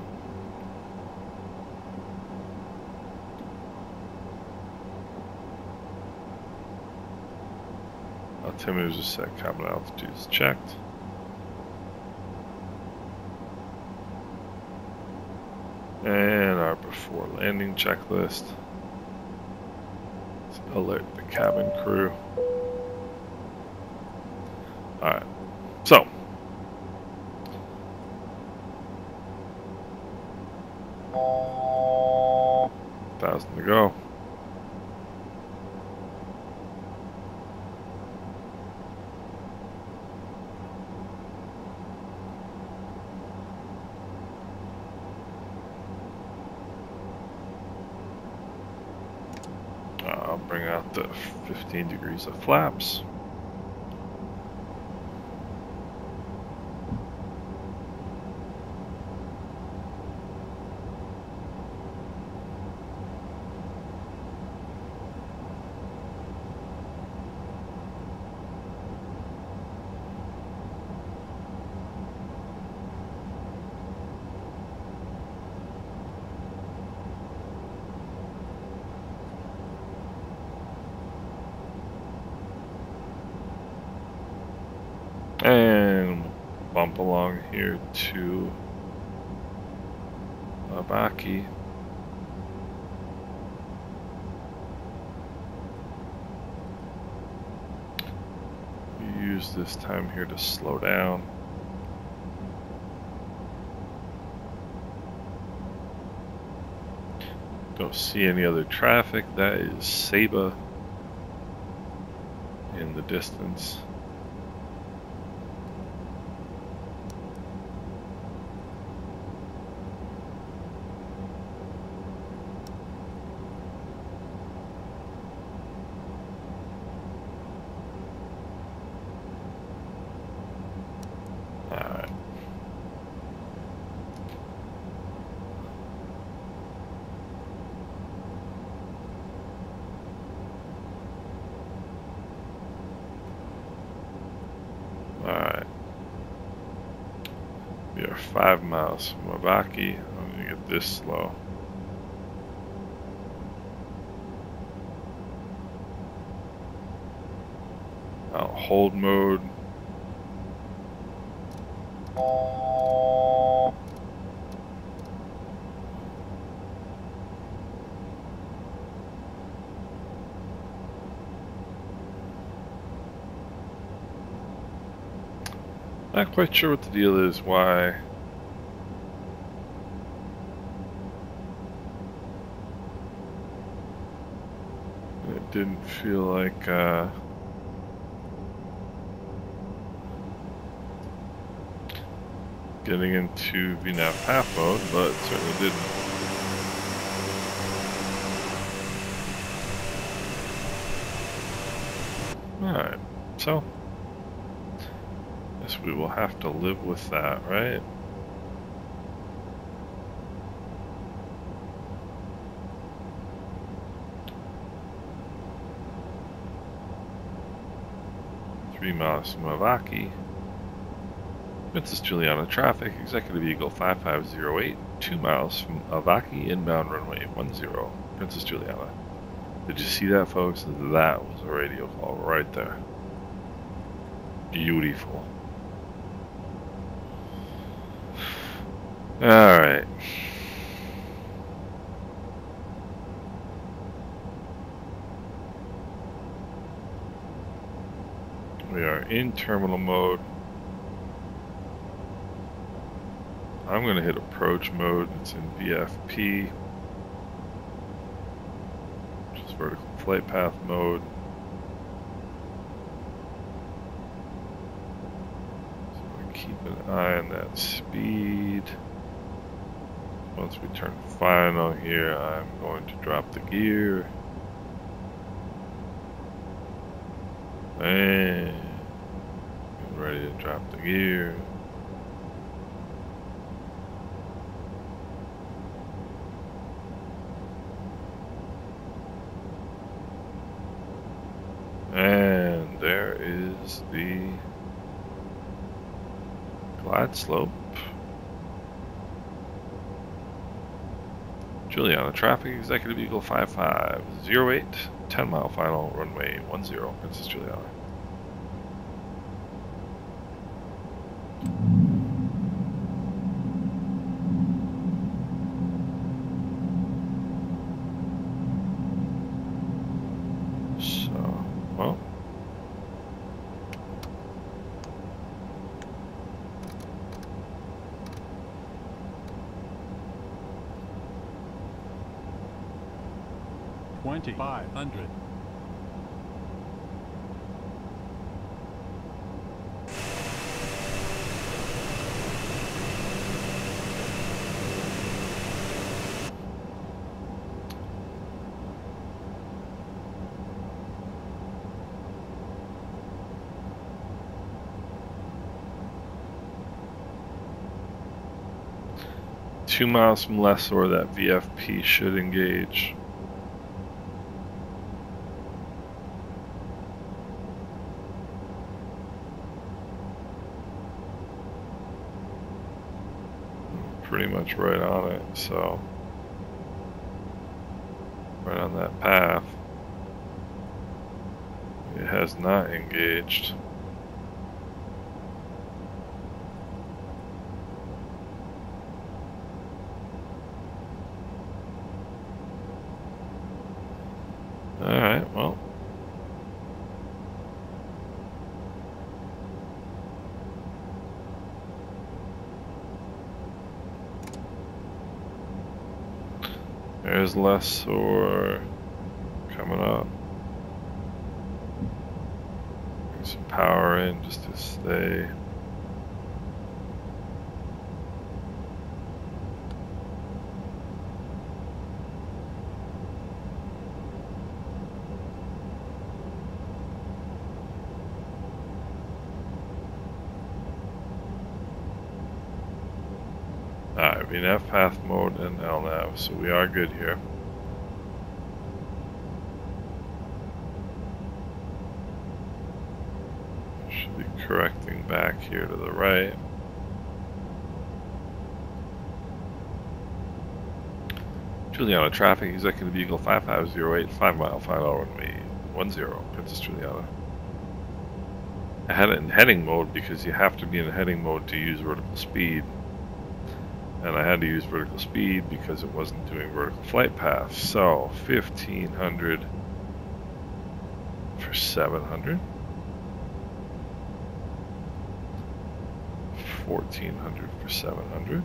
Altimeters are set. Cabin altitude is checked. And our before landing checklist. Alert the cabin crew. Alright, so $1,000 to go. I'll bring out the 15 degrees of flaps. bump along here to Abaki. Use this time here to slow down. Don't see any other traffic. That is Saba in the distance. Alright. We are 5 miles from Abaki. I'm going to get this slow. Now hold mode. Not quite sure what the deal is, why it didn't feel like getting into VNAV path mode, but it certainly didn't. Alright, so guess we will have to live with that, right? Three miles from Avaki. Princess Juliana traffic, Executive Eagle 5508, 2 miles from Avaki, inbound runway 10, Princess Juliana. Did you see that, folks? That was a radio call right there. Beautiful. Alright. We are in terminal mode. I'm going to hit approach mode. It's in VFP. Which is vertical flight path mode. So we keep an eye on that speed. Once we turn final here, I'm going to drop the gear. And get ready to drop the gear. And there is the glide slope. Juliana traffic, Executive Eagle 5508, 10 mile final, runway 10, Princess Juliana. So, well. $2,500. Two miles from Lessor, that VFP should engage. Pretty much right on it, so right on that path. It has not engaged. Alright, well. There's lessor coming up. Bring some power in just to stay. Alright, we have path mode and LNAV, so we are good here. Should be correcting back here to the right. Juliana traffic, executive vehicle 5508, 5 mile final runway 10, Princess Juliana. I had it in heading mode because you have to be in heading mode to use vertical speed. And I had to use vertical speed because it wasn't doing vertical flight paths. So 1500 for 700. 1400 for 700.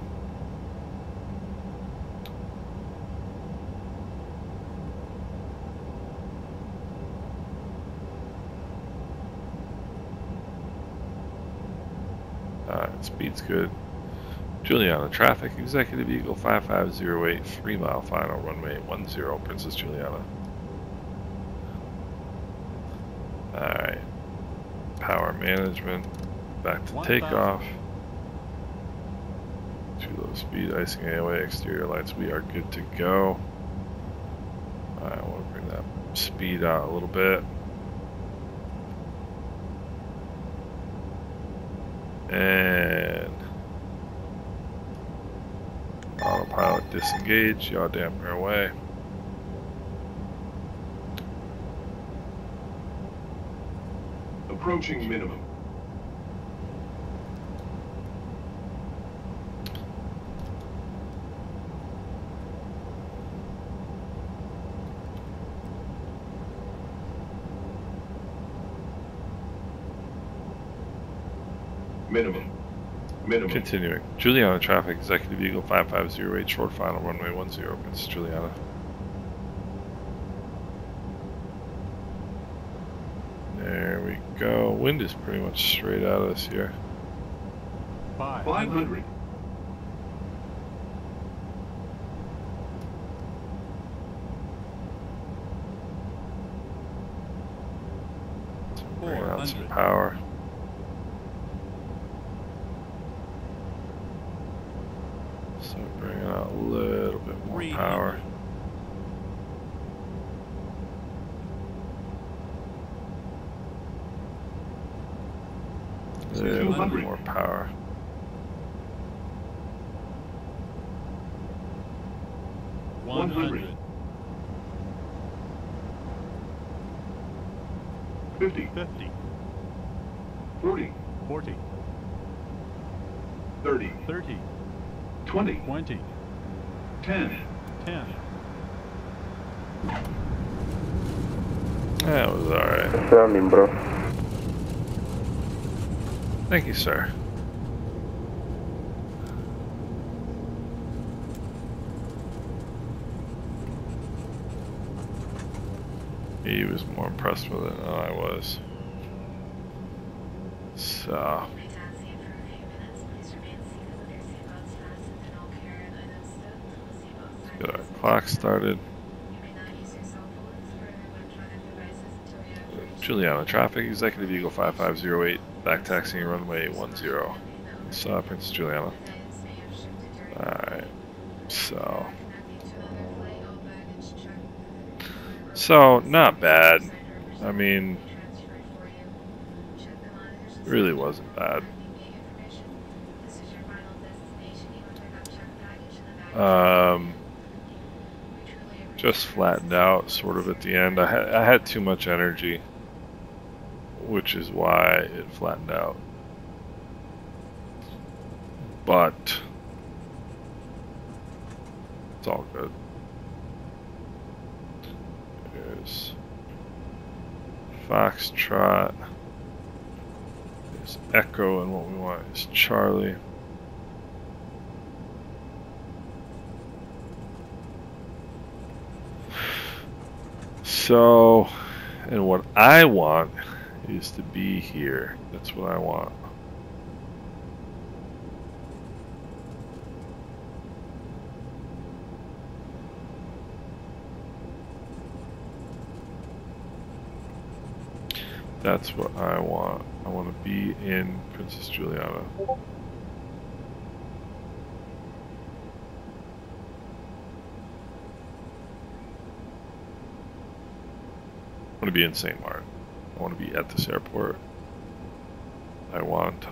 Alright, speed's good. Juliana traffic, executive vehicle 5508, 3 mile final runway 10, Princess Juliana. Alright. Power management. Back to takeoff. Too low speed, icing AOA, exterior lights. We are good to go. Alright, I want to bring that speed out a little bit. And autopilot disengage, yaw damper away. Approaching minimum. Minimum. Continuing. Juliana traffic, executive vehicle 5508, short final runway 10, Princess Juliana. There we go. Wind is pretty much straight out of us here. 500. Bring out some power. So bringing out a little bit more power. A little bit more power. $100. 50. 40. 30. 20. 10. That was alright. Running, bro. Thank you, sir. He was more impressed with it than I was. So. Let's get our clock started. Juliana traffic, executive vehicle 5508, back taxiing runway 10. Princess Juliana. Alright, so not bad. I mean, really wasn't bad. Just flattened out sort of at the end. I had too much energy, which is why it flattened out. But it's all good. There's Foxtrot. There's Echo, and what we want is Charlie. So, and what I want is to be here. That's what I want. That's what I want. I want to be in Princess Juliana. I want to be in St. Maarten. I want to be at this airport. I want.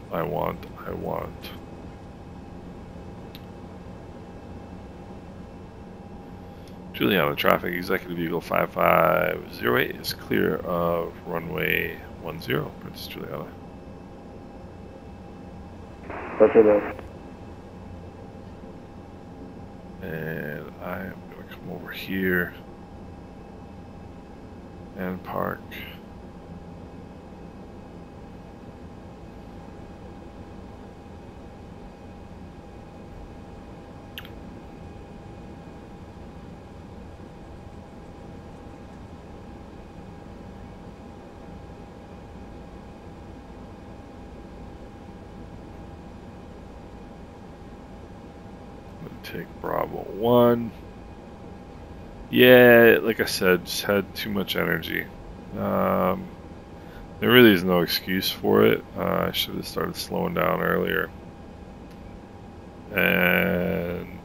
Juliana traffic, executive Eagle 5508 is clear of runway 10, Princess Juliana. Roger that. And I am going to come over here and park. Take Bravo 1. Yeah, like I said, just had too much energy. There really is no excuse for it. I should have started slowing down earlier. And,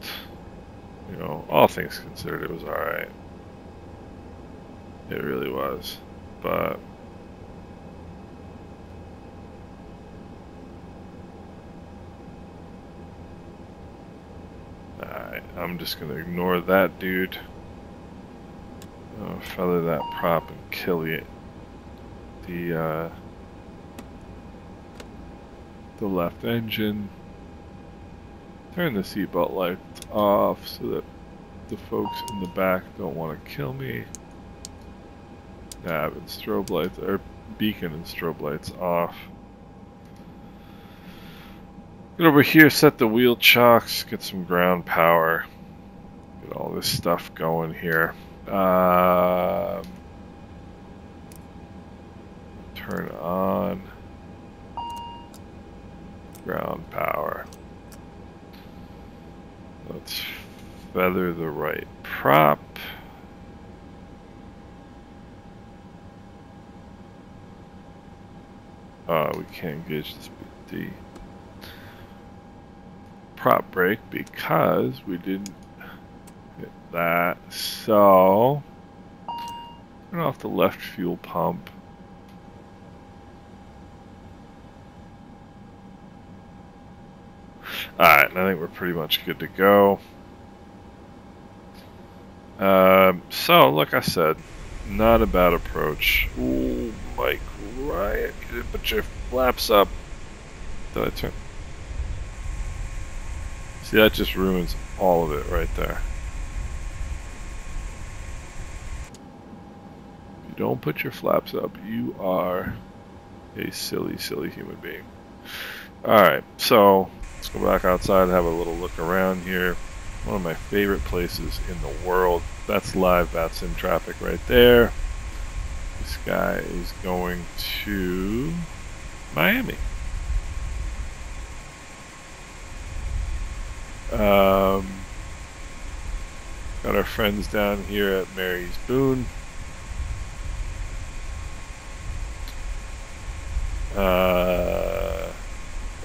you know, all things considered, it was alright. It really was. But I'm just gonna ignore that dude. Feather that prop and kill it. The left engine. Turn the seatbelt lights off so that the folks in the back don't want to kill me. Nav and strobe lights, or beacon and strobe lights off. Get over here, set the wheel chocks, get some ground power, get all this stuff going here. Turn on ground power. Let's feather the right prop. We can't engage this D. Prop brake because we didn't hit that. So turn off the left fuel pump. Alright, I think we're pretty much good to go. So, like I said, not a bad approach. Ooh, Mike Ryan, you didn't put your flaps up. Did I turn? See, that just ruins all of it right there. If you don't put your flaps up, you are a silly, silly human being. Alright, so let's go back outside and have a little look around here. One of my favorite places in the world. That's live Batson traffic right there. This guy is going to Miami. Got our friends down here at Mary's Boone.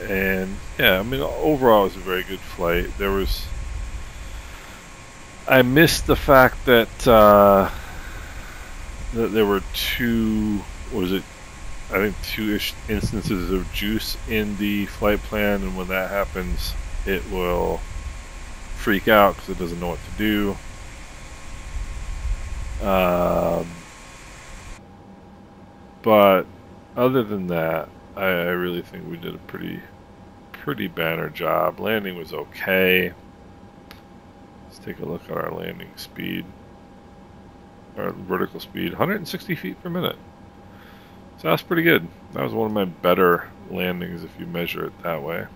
And yeah, I mean, overall it was a very good flight. I missed the fact that that there were two instances of juice in the flight plan, and when that happens, it will freak out because it doesn't know what to do. But other than that, I really think we did a pretty banner job. Landing was okay. Let's take a look at our landing speed. Our vertical speed, 160 feet per minute. So that's pretty good. That was one of my better landings if you measure it that way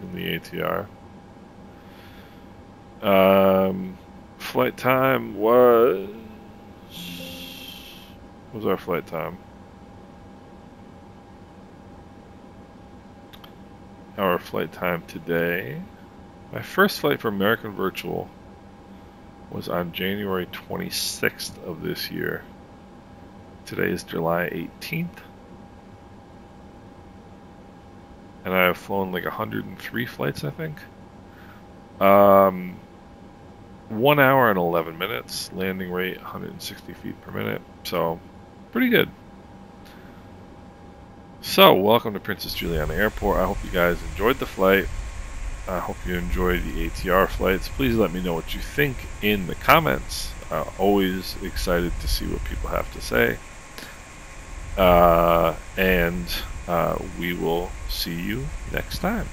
in the ATR. Flight time was... What was our flight time? Our flight time today. My first flight for American Virtual was on January 26th of this year. Today is July 18th. And I have flown like 103 flights, I think. 1 hour and 11 minutes. Landing rate 160 feet per minute. So, pretty good. So, welcome to Princess Juliana Airport. I hope you guys enjoyed the flight. I hope you enjoyed the ATR flights. Please let me know what you think in the comments. Always excited to see what people have to say. And we will see you next time.